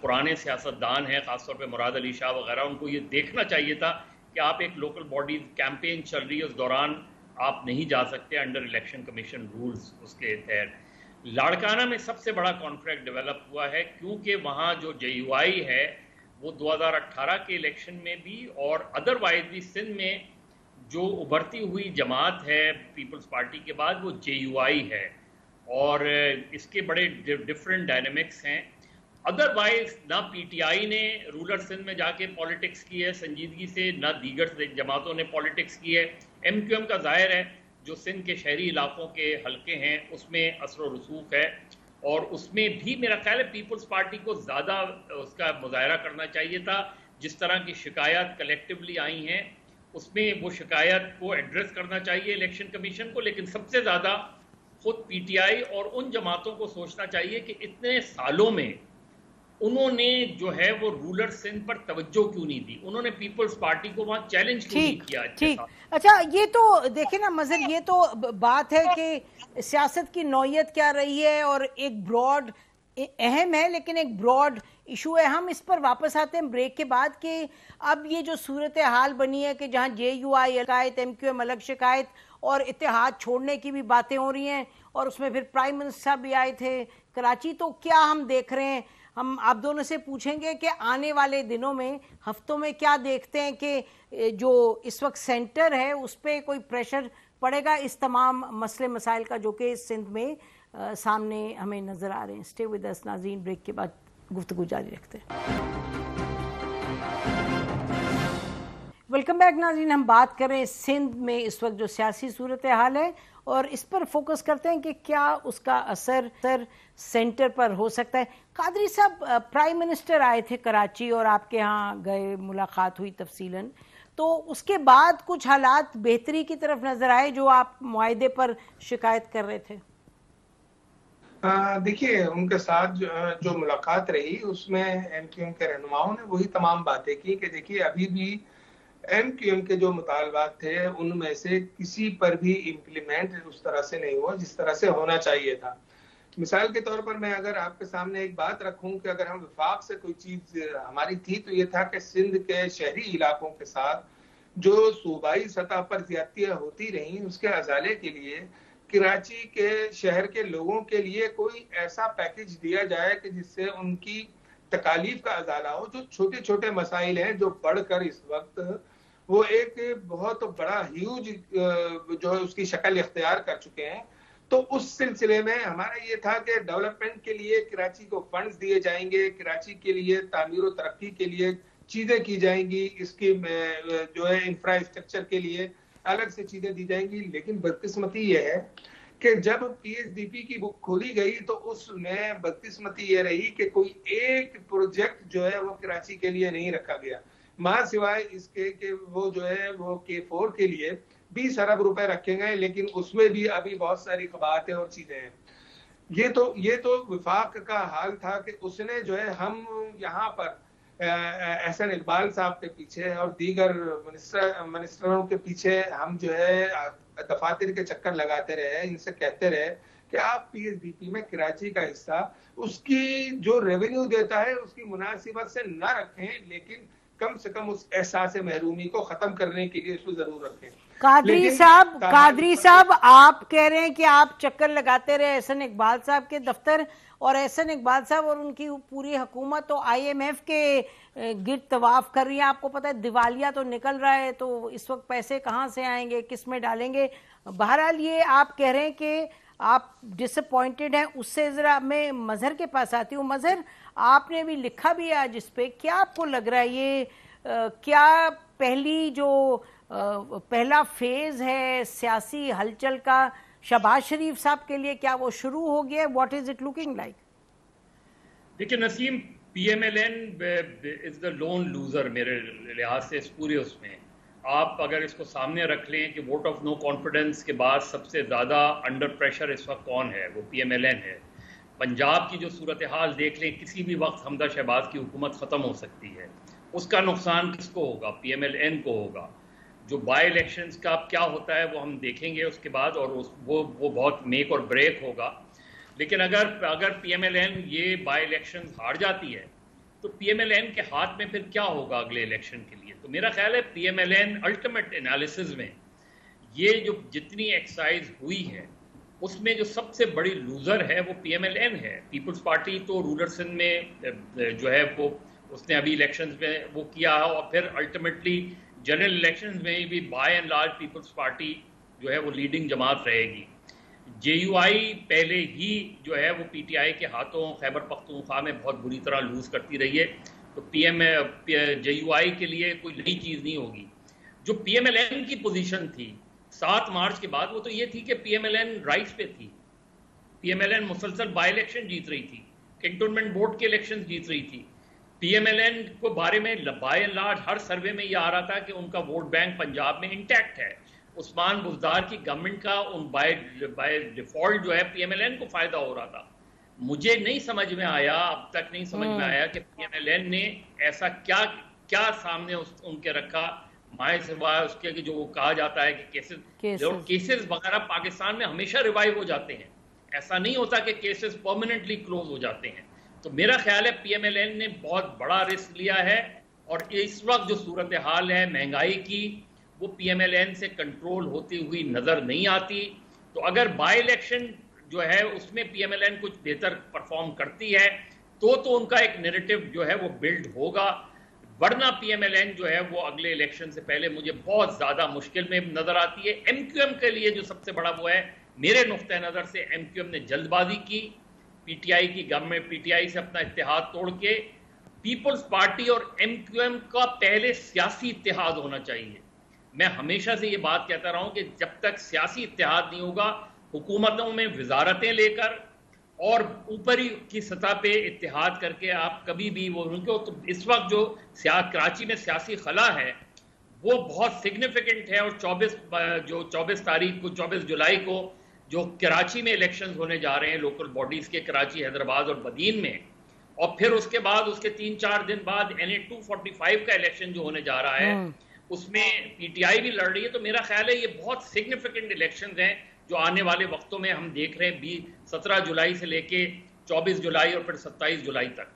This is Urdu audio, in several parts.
پرانے سیاستدان ہیں، خاص طور پہ مراد علی شاہ وغیرہ، ان کو یہ دیکھنا چاہیے تھا کہ آپ ایک لوکل باڈیز کیمپین چل رہی ہے، اس دوران آپ نہیں جا سکتے انڈر الیکشن کمیشن رولز، اس کے تحت۔ لاڑکانہ میں سب سے بڑا کانفلکٹ ڈیولپ ہوا ہے کیونکہ وہاں جو جے یو آئی ہے وہ 2018 کے الیکشن میں بھی اور ادروائز بھی سندھ میں جو ابھرتی ہوئی جماعت ہے پیپلز پارٹی کے بعد وہ جے یو آئی ہے، اور اس کے بڑے ڈفرینٹ ڈائنامکس ہیں۔ ادروائز نہ پی ٹی آئی نے رولر سندھ میں جا کے پالیٹکس کی ہے سنجیدگی سے، نہ دیگر جماعتوں نے پالیٹکس کی ہے۔ ایم کیو ایم کا ظاہر ہے جو سندھ کے شہری علاقوں کے حلقے ہیں اس میں اثر و رسوخ ہے، اور اس میں بھی میرا خیال ہے پیپلز پارٹی کو زیادہ اس کا مظاہرہ کرنا چاہیے تھا۔ جس طرح کی شکایات کلیکٹیولی آئی ہیں اس میں وہ شکایت کو ایڈریس کرنا چاہیے الیکشن کمیشن کو، لیکن سب سے زیادہ خود پی ٹی آئی اور ان جماعتوں کو سوچنا چاہیے کہ اتنے سالوں میں انہوں نے جو ہے وہ رولر سندھ پر توجہ کیوں نہیں دی، انہوں نے پیپلز پارٹی کو وہاں چیلنج کیوں نہیں کیا۔ ٹھیک، اچھا یہ تو دیکھیں نا مظہر، یہ تو بات ہے کہ سیاست کی نوعیت کیا رہی ہے اور ایک براڈ اہم ہے لیکن ایک براڈ ایشو ہے۔ ہم اس پر واپس آتے ہیں بریک کے بعد کہ اب یہ جو صورتحال بنی ہے کہ جہاں جے یو آئی شکایت، ایم کیو ایم الگ شکایت اور اتحاد چھوڑنے کی بھی باتیں ہو رہی ہیں، اور اس میں پھر پرائم منسٹر بھی آئے تھے کراچی، تو کیا ہم دیکھ رہے ہیں؟ ہم آپ دونوں سے پوچھیں گے کہ آنے والے دنوں میں، ہفتوں میں کیا دیکھتے ہیں کہ جو اس وقت سینٹر ہے اس پہ کوئی پریشر پڑے گا اس تمام مسئلے مسائل کا جو کہ سندھ میں سامنے ہمیں نظر آ رہے ہیں۔ اسٹے ود اس ناظرین، بریک کے بعد گفتگو جاری رکھتے ہیں۔ ویلکم بیک ناظرین، ہم بات کر رہے ہیں سندھ میں اس وقت جو سیاسی صورتحال ہے اور اس پر فوکس کرتے ہیں کہ کیا اس کا اثر سینٹر پر ہو سکتا ہے۔ قادری صاحب، پرائم منسٹر آئے تھے کراچی اور آپ کے ہاں گئے، ملاقات ہوئی تفصیلاً، تو اس کے بعد کچھ حالات بہتری کی طرف نظر آئے جو آپ معاہدے پر شکایت کر رہے تھے؟ دیکھیے، ان کے ساتھ جو ملاقات رہی اس میں ایم کیو ایم کے رہنماؤں نے وہی تمام باتیں کی کہ دیکھیے ابھی بھی ایم کیو ایم کے جو مطالبات تھے ان میں سے کسی پر بھی امپلیمنٹ اس طرح سے نہیں ہوا جس طرح سے ہونا چاہیے تھا۔ مثال کے طور پر میں اگر آپ کے سامنے ایک بات رکھوں کہ اگر ہم وفاق سے کوئی چیز ہماری تھی تو یہ تھا کہ سندھ کے شہری علاقوں کے ساتھ جو صوبائی سطح پر زیادتیاں ہوتی رہیں اس کے ازالے کے لیے کراچی کے شہر کے لوگوں کے لیے کوئی ایسا پیکج دیا جائے کہ جس سے ان کی تکالیف کا ازالہ ہو۔ جو چھوٹے چھوٹے مسائل ہیں جو بڑھ کر اس وقت وہ ایک بہت بڑا ہیوج جو ہے اس کی شکل اختیار کر چکے ہیں، تو اس سلسلے میں ہمارا یہ تھا کہ ڈیولپمنٹ کے لیے کراچی کو فنڈز دیے جائیں گے، کراچی کے لیے تعمیر و ترقی کے لیے چیزیں کی جائیں گی، اس کی جو ہے انفراسٹرکچر کے لیے الگ سے چیزیں دی جائیں گی۔ لیکن بدقسمتی یہ ہے کہ جب پی ایس ڈی پی کی بک کھولی گئی تو اس میں بدقسمتی یہ رہی کہ کوئی ایک پروجیکٹ جو ہے وہ کراچی کے لیے نہیں رکھا گیا، ماں سوائے اس کے کہ وہ جو ہے وہ K4 کے لیے 20 ارب روپے رکھے گئے، لیکن اس میں بھی ابھی بہت ساری قباحتیں اور چیزیں ہیں۔ یہ تو وفاق کا حال تھا کہ اس نے جو ہے ہم یہاں پر احسن اقبال صاحب کے پیچھے اور دیگر منسٹروں کے پیچھے ہم جو ہے دفاتر کے چکر لگاتے رہے، ان سے کہتے رہے کہ آپ پی ایس ڈی پی میں کراچی کا حصہ اس کی جو ریونیو دیتا ہے اس کی مناسبت سے نہ رکھیں، لیکن کم سے کم اس احساس محرومی کو ختم کرنے کے لیے اس کو ضرور رکھیں۔ قادری صاحب آپ کہہ رہے ہیں کہ آپ چکر لگاتے رہے احسن اقبال صاحب کے دفتر، اور احسن اقبال صاحب اور ان کی پوری حکومت تو آئی ایم ایف کے گرد طواف کر رہی ہے۔ آپ کو پتہ ہے دیوالیہ تو نکل رہا ہے، تو اس وقت پیسے کہاں سے آئیں گے، کس میں ڈالیں گے؟ بہرحال یہ آپ کہہ رہے ہیں کہ آپ ڈس اپوائنٹڈ ہیں، اس سے ذرا میں مظہر کے پاس آتی ہوں۔ مظہر، آپ نے بھی لکھا بھی ہے آج اس پہ، کیا آپ کو لگ رہا ہے یہ کیا پہلا فیز ہے سیاسی ہلچل کا شہباز شریف صاحب کے لیے، کیا وہ شروع ہو گیا؟ What is it looking like? دیکھیں Naseem, P M L N is the lone loser میرے لحاظ سے اس پورے اس میں۔ آپ اگر اس کو سامنے رکھ لیں کہ ووٹ آف نو کانفیڈنس کے بعد سب سے زیادہ انڈر پریشر اس وقت کون ہے، وہ پی ایم ایل این ہے۔ پنجاب کی جو صورتحال دیکھ لیں، کسی بھی وقت حمزہ شہباز کی حکومت ختم ہو سکتی ہے، اس کا نقصان کس کو ہوگا؟ پی ایم ایل این کو ہوگا۔ جو بائی الیکشنز کا کیا ہوتا ہے وہ ہم دیکھیں گے اس کے بعد، اور وہ بہت میک اور بریک ہوگا۔ لیکن اگر پی ایم ایل این یہ بائی الیکشن ہار جاتی ہے تو پی ایم ایل این کے ہاتھ میں پھر کیا ہوگا اگلے الیکشن کے لیے؟ تو میرا خیال ہے P M L N ultimate analysis میں یہ جو جتنی ایکسرسائز ہوئی ہے اس میں جو سب سے بڑی لوزر ہے وہ پی ایم ایل این ہے. پیپلز پارٹی تو رولر سندھ میں جو ہے وہ اس نے ابھی الیکشنز میں وہ کیا ہے، اور پھر الٹیمیٹلی جنرل الیکشنز میں بھی by and large Peoples Party جو ہے وہ لیڈنگ جماعت رہے گی. جے یو آئی پہلے ہی جو ہے وہ پی ٹی آئی کے ہاتھوں خیبر پختونخوا میں بہت بری طرح لوز کرتی رہی ہے، تو جے یو آئی کے لیے کوئی نئی چیز نہیں ہوگی. جو پی ایم ایل این کی پوزیشن تھی 7 مارچ کے بعد وہ تو یہ تھی کہ P M L N rights پہ تھی. پی ایم ایل این مسلسل بائی الیکشن جیت رہی تھی، کنٹونمنٹ بورڈ کے الیکشن جیت رہی تھی. پی ایم ایل این کو بارے میں by and large Hare survey میں یہ آ رہا تھا کہ ان کا ووٹ بینک پنجاب میں انٹیکٹ ہے. عثمان بزدار کی گورنمنٹ کا ان بائی ڈیفالٹ جو ہے پی ایم ایل این کو فائدہ ہو رہا تھا. مجھے نہیں سمجھ میں آیا، اب تک نہیں سمجھ میں آیا کہ پی ایم ایل این نے ایسا کیا سامنے ان کے رکھا مائے سوائے اس کے کہ جو وہ کہا جاتا ہے کہ کیسز وغیرہ پاکستان میں ہمیشہ ریوائیو ہو جاتے ہیں. ایسا نہیں ہوتا کہ کیسز پرماننٹلی کلوز ہو جاتے ہیں. تو میرا خیال ہے پی ایم ایل این نے بہت بڑا رسک لیا ہے، اور اس وقت جو صورتحال ہے مہنگائی کی وہ پی ایم ایل این سے کنٹرول ہوتی ہوئی نظر نہیں آتی. تو اگر بائی الیکشن جو ہے اس میں پی ایم ایل این کچھ بہتر پرفارم کرتی ہے تو ان کا ایک نیریٹو جو ہے وہ بلڈ ہوگا، ورنہ پی ایم ایل این جو ہے وہ اگلے الیکشن سے پہلے مجھے بہت زیادہ مشکل میں نظر آتی ہے. ایم کیو ایم کے لیے جو سب سے بڑا وہ ہے میرے نقطۂ نظر سے، ایم کیو ایم نے جلد بازی کی، پی ٹی آئی کی گورنمنٹ پی ٹی آئی سے اپنا اتحاد توڑ کے پیپلز پارٹی اور ایم کیو ایم کا پہلے سیاسی اتحاد ہونا چاہیے. میں ہمیشہ سے یہ بات کہتا رہا ہوں کہ جب تک سیاسی اتحاد نہیں ہوگا، حکومتوں میں وزارتیں لے کر اور اوپری کی سطح پہ اتحاد کر کے آپ کبھی بھی وہ ان کو، تو اس وقت جو کراچی میں سیاسی خلا ہے وہ بہت سگنیفیکنٹ ہے. اور 24 تاریخ کو 24 جولائی کو جو کراچی میں الیکشنز ہونے جا رہے ہیں لوکل باڈیز کے، کراچی، حیدرآباد اور بدین میں، اور پھر اس کے بعد اس کے 3-4 دن بعد NA 245 کا الیکشن جو ہونے جا رہا ہے اس میں پی ٹی آئی بھی لڑ رہی ہے. تو میرا خیال ہے یہ بہت سگنیفیکنٹ الیکشنز ہیں جو آنے والے وقتوں میں ہم دیکھ رہے ہیں 17 جولائی سے لے کے 24 جولائی اور پھر 27 جولائی تک.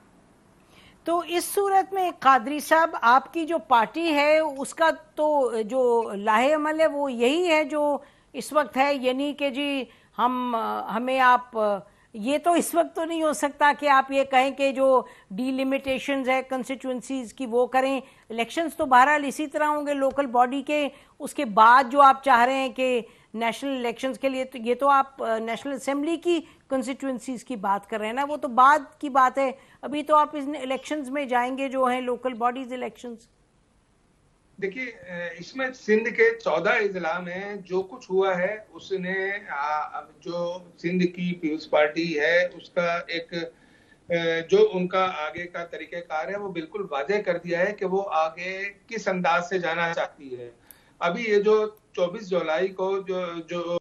تو اس صورت میں قادری صاحب آپ کی جو پارٹی ہے اس کا تو جو لاہے عمل ہے وہ یہی ہے جو اس وقت ہے، یعنی کہ جی ہمیں آپ یہ تو اس وقت تو نہیں ہو سکتا کہ آپ یہ کہیں کہ جو ڈی لمیٹیشنز ہے کنسٹیچوئنسیز کی وہ کریں. الیکشنز تو بہرحال اسی طرح ہوں گے لوکل باڈی کے. اس کے بعد جو آپ چاہ رہے ہیں کہ نیشنل الیکشنز کے لیے، تو یہ تو آپ نیشنل اسمبلی کی کنسٹیچوئنسیز کی بات کر رہے ہیں نا، وہ تو بعد کی بات ہے. ابھی تو آپ ان الیکشنز میں جائیں گے جو ہیں لوکل باڈیز الیکشنز. دیکھیے اس میں سندھ کے 14 اضلاع میں جو کچھ ہوا ہے اس نے جو سندھ کی پیپلز پارٹی ہے اس کا ایک جو ان کا آگے کا طریقہ کار ہے وہ بالکل واضح کر دیا ہے کہ وہ آگے کس انداز سے جانا چاہتی ہے. ابھی یہ جو 24 جولائی کو جو